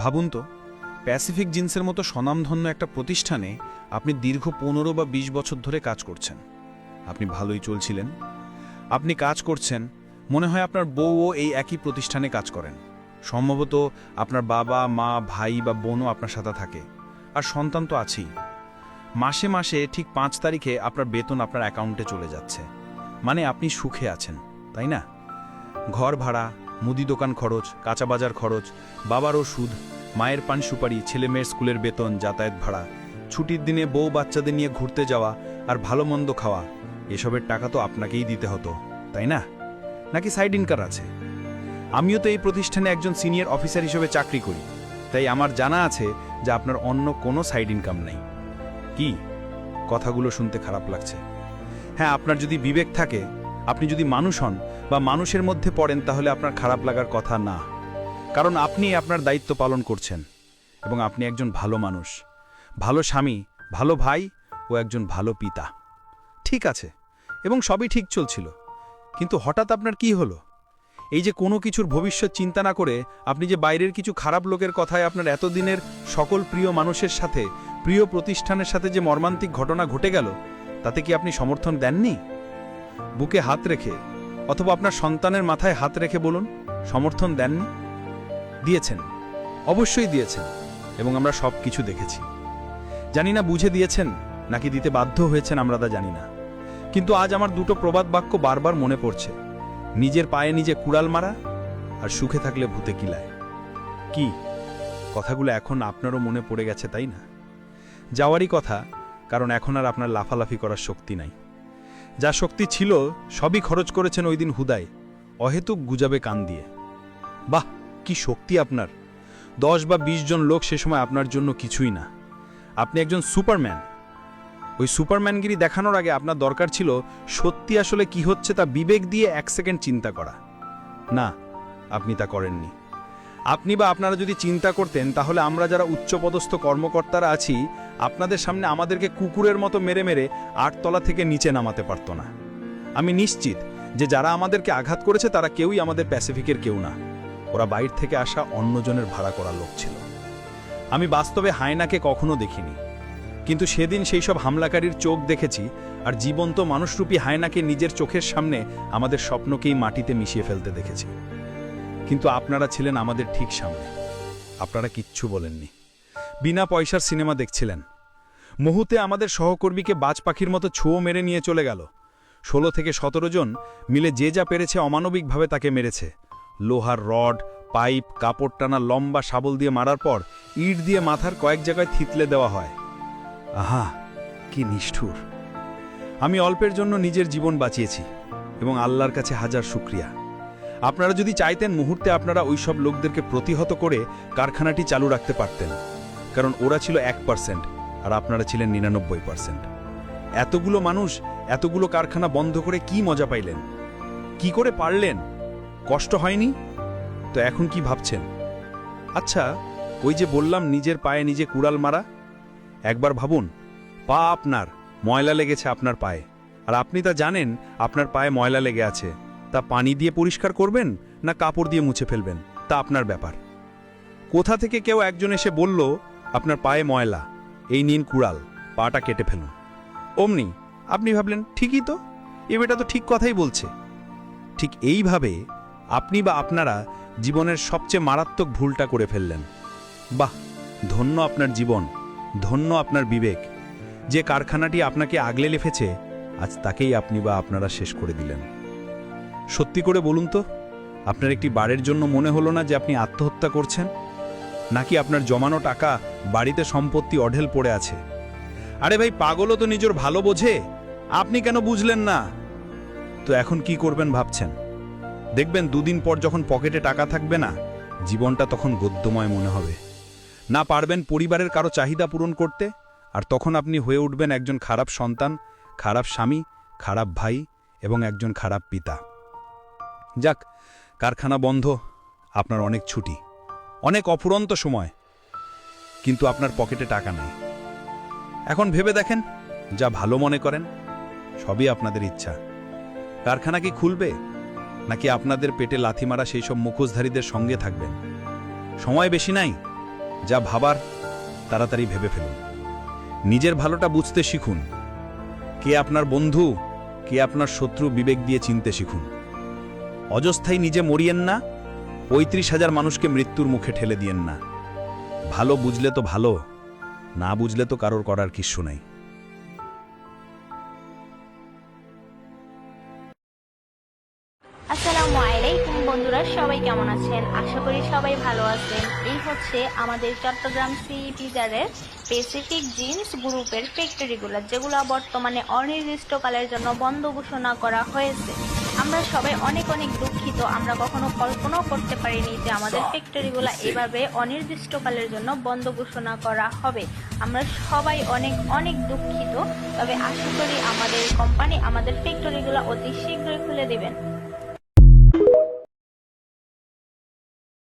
ভাবুন তো, প্যাসিফিক জিন্সের মতো স্বনামধন্য একটা প্রতিষ্ঠানে আপনি দীর্ঘ ১৫ বা ২০ বছর ধরে কাজ করছেন। আপনি ভালোই চলছিলেন, আপনি কাজ করছেন, মনে হয় আপনার বউও এই একই প্রতিষ্ঠানে কাজ করেন। সম্ভবত আপনার বাবা মা ভাই বা বোনও আপনার সাথে থাকে, আর সন্তান তো আছেই। মাসে মাসে ঠিক ৫ তারিখে আপনার বেতন আপনার অ্যাকাউন্টে চলে যাচ্ছে, মানে আপনি সুখে আছেন, তাই না? ঘর ভাড়া, মুদি দোকান খরচ, কাঁচা বাজার খরচ, বাবারও সুদ, মায়ের পান সুপারি, ছেলে মেয়ের স্কুলের বেতন, যাতায়াত ভাড়া, ছুটির দিনে বউ বাচ্চাদের নিয়ে ঘুরতে যাওয়া আর ভালো মন্দ খাওয়া, এসবের টাকা তো আপনাকেই দিতে হতো, তাই না? নাকি সাইড ইনকাম আছে? আমিও তো এই প্রতিষ্ঠানে একজন সিনিয়র অফিসার হিসেবে চাকরি করি, তাই আমার জানা আছে যে আপনার অন্য কোনো সাইড ইনকাম নেই। কি কথাগুলো শুনতে খারাপ লাগছে? হ্যাঁ, আপনার যদি বিবেক থাকে, আপনি যদি মানুষ হন বা মানুষের মধ্যে পড়েন, তাহলে আপনার খারাপ লাগার কথা না, কারণ আপনি আপনার দায়িত্ব পালন করছেন এবং আপনি একজন ভালো মানুষ, ভালো স্বামী, ভালো ভাই ও একজন ভালো পিতা। ঠিক আছে, এবং সবই ঠিক চলছিল, কিন্তু হঠাৎ আপনার কি হলো? এই যে কোনো কিছুর ভবিষ্যৎ চিন্তা না করে আপনি যে বাইরের কিছু খারাপ লোকের কথায় আপনার এতদিনের সকল প্রিয় মানুষের সাথে, প্রিয় প্রতিষ্ঠানের সাথে যে মর্মান্তিক ঘটনা ঘটে গেল, তাতে কি আপনি সমর্থন দেননি? বুকে হাত রেখে অথবা আপনার সন্তানের মাথায় হাত রেখে বলুন, সমর্থন দেননি? দিয়েছেন, অবশ্যই দিয়েছেন, এবং আমরা সব কিছু দেখেছি। জানি না বুঝে দিয়েছেন নাকি দিতে বাধ্য হয়েছেন, আমরা তা জানি না। কিন্তু আজ আমার দুটো প্রবাদ বাক্য বারবার মনে পড়ছে: নিজের পায়ে নিজে কুড়াল মারা আর সুখে থাকলে ভূতে কিলায়। কি কথাগুলো এখন আপনারও মনে পড়ে গেছে, তাই না? যাওয়ারই কথা, কারণ এখন আর আপনার লাফালাফি করার শক্তি নাই। যা শক্তি ছিল সবই খরচ করেছেন ওই দিন হুদায়, অহেতুক গুজাবে কান দিয়ে। বাহ, কি শক্তি আপনার! ১০ বা ২০ জন লোক সে সময় আপনার জন্য কিছুই না। আপনি একজন সুপারম্যান। ওই সুপারম্যানগিরি দেখানোর আগে আপনার দরকার ছিল সত্যি আসলে কি হচ্ছে তা বিবেক দিয়ে ১ সেকেন্ড চিন্তা করা। না, আপনি তা করেননি। আপনি বা আপনারা যদি চিন্তা করতেন, তাহলে আমরা যারা উচ্চপদস্থ কর্মকর্তারা আছি, আপনাদের সামনে আমাদেরকে কুকুরের মতো মেরে মেরে ৮ তলা থেকে নিচে নামাতে পারত না। আমি নিশ্চিত যে যারা আমাদেরকে আঘাত করেছে তারা কেউই আমাদের প্যাসিফিকের কেউ না। ওরা বাইরে থেকে আসা অন্যজনের ভাড়া করা লোক ছিল। আমি বাস্তবে হায়নাকে কখনো দেখিনি, কিন্তু সেদিন সেই সব হামলাকারীর চোখ দেখেছি, আর জীবন্ত মানুষরূপী হায়নাকে নিজের চোখের সামনে আমাদের স্বপ্নকেই মাটিতে মিশিয়ে ফেলতে দেখেছি। কিন্তু আপনারা ছিলেন আমাদের ঠিক সামনে। আপনারা কিচ্ছু বলেননি, বিনা পয়সার সিনেমা দেখছিলেন। মুহূর্তে আমাদের সহকর্মীকে বাজ পাখির মতো ছোঁয়া মেরে নিয়ে চলে গেল। ১৬ থেকে ১৭ জন মিলে যে যা পেরেছে অমানবিকভাবে তাকে মেরেছে। লোহার রড, পাইপ, কাপড় টানা লম্বা শাবল দিয়ে মারার পর ইট দিয়ে মাথার কয়েক জায়গায় থিতলে দেওয়া হয়। আহা, কি নিষ্ঠুর! আমি অল্পের জন্য নিজের জীবন বাঁচিয়েছি, এবং আল্লাহর কাছে হাজার শুকরিয়া। আপনারা যদি চাইতেন, মুহূর্তে আপনারা ওই সব লোকদেরকে প্রতিহত করে কারখানাটি চালু রাখতে পারতেন, কারণ ওরা ছিল ১% আর আপনারা ছিলেন ৯৯%। এতগুলো মানুষ, এতগুলো কারখানা বন্ধ করে কি মজা পাইলেন? কি করে পারলেন? কষ্ট হয়নি? তো এখন কি ভাবছেন? আচ্ছা, ওই যে বললাম নিজের পায়ে নিজে কুড়াল মারা, একবার ভাবুন, পা আপনার, ময়লা লেগেছে আপনার পায়ে, আর আপনি তা জানেন আপনার পায়ে ময়লা লেগে আছে। তা পানি দিয়ে পরিষ্কার করবেন না কাপড় দিয়ে মুছে ফেলবেন, তা আপনার ব্যাপার। কোথা থেকে কেউ একজন এসে বলল আপনার পায়ে ময়লা, এই নিন কুড়াল, পাটা কেটে ফেলুন। অমনি আপনি ভাবলেন, ঠিকই তো, এ বেটা তো ঠিক কথাই বলছে। ঠিক এইভাবে আপনি বা আপনারা জীবনের সবচেয়ে মারাত্মক ভুলটা করে ফেললেন। বাহ, ধন্য আপনার জীবন, ধন্য আপনার বিবেক। যে কারখানাটি আপনাকে আগলে লেফেছে, আজ তাকেই আপনি বা আপনারা শেষ করে দিলেন। সত্যি করে বলুন তো, আপনার একটি বারের জন্য মনে হলো না যে আপনি আত্মহত্যা করছেন? নাকি আপনার জমানো টাকা, বাড়িতে সম্পত্তি অঢেল পড়ে আছে? আরে ভাই, পাগলও তো নিজের ভালো বোঝে, আপনি কেন বুঝলেন না? তো এখন কি করবেন ভাবছেন? দেখবেন ২ দিন পর যখন পকেটে টাকা থাকবে না, জীবনটা তখন গদ্যময় মনে হবে। না পারবেন পরিবারের কারো চাহিদা পূরণ করতে, আর তখন আপনি হয়ে উঠবেন একজন খারাপ সন্তান, খারাপ স্বামী, খারাপ ভাই এবং একজন খারাপ পিতা। যাক, কারখানা বন্ধ, আপনার অনেক ছুটি, অনেক অফুরন্ত সময়, কিন্তু আপনার পকেটে টাকা নেই। এখন ভেবে দেখেন, যা ভালো মনে করেন, সবই আপনাদের ইচ্ছা। কারখানা কি খুলবে, নাকি আপনাদের পেটে লাথি মারা সেই সব মুখোশধারীদের সঙ্গে থাকবেন? সময় বেশি নাই, যা ভাবার তাড়াতাড়ি ভেবে ফেলুন। নিজের ভালোটা বুঝতে শিখুন। কে আপনার বন্ধু, কে আপনার শত্রু বিবেক দিয়ে চিনতে শিখুন। অযস্থায় নিজে মরিয়েন না, ৩৫,০০০ মানুষকে মৃত্যুর মুখে ঠেলে দিয়েন না। ভালো বুঝলে তো ভালো, না বুঝলে তো কারোর করার কিচ্ছু নাই। আসসালামু আলাইকুম বন্ধুরা, সবাই কেমন আছেন? আশা করি সবাই ভালো আছেন। এই হচ্ছে আমাদের চট্টগ্রাম সিইপিজারের স্পেসিফিক জিন্স গ্রুপের ফ্যাক্টরিগুলো, যেগুলো বর্তমানে অনির্দিষ্টকালের জন্য বন্ধ ঘোষণা করা হয়েছে। আমরা সবাই অনেক অনেক দুঃখিত। আমরা কখনো কল্পনাও করতে পারিনি যে আমাদের ফ্যাক্টরিগুলো এভাবে অনির্দিষ্টকালের জন্য বন্ধ ঘোষণা করা হবে। আমরা সবাই অনেক অনেক দুঃখিত। তবে আশা করি আমাদের কোম্পানি আমাদের ফ্যাক্টরিগুলো অতি শীঘ্রই খুলে দেবেন।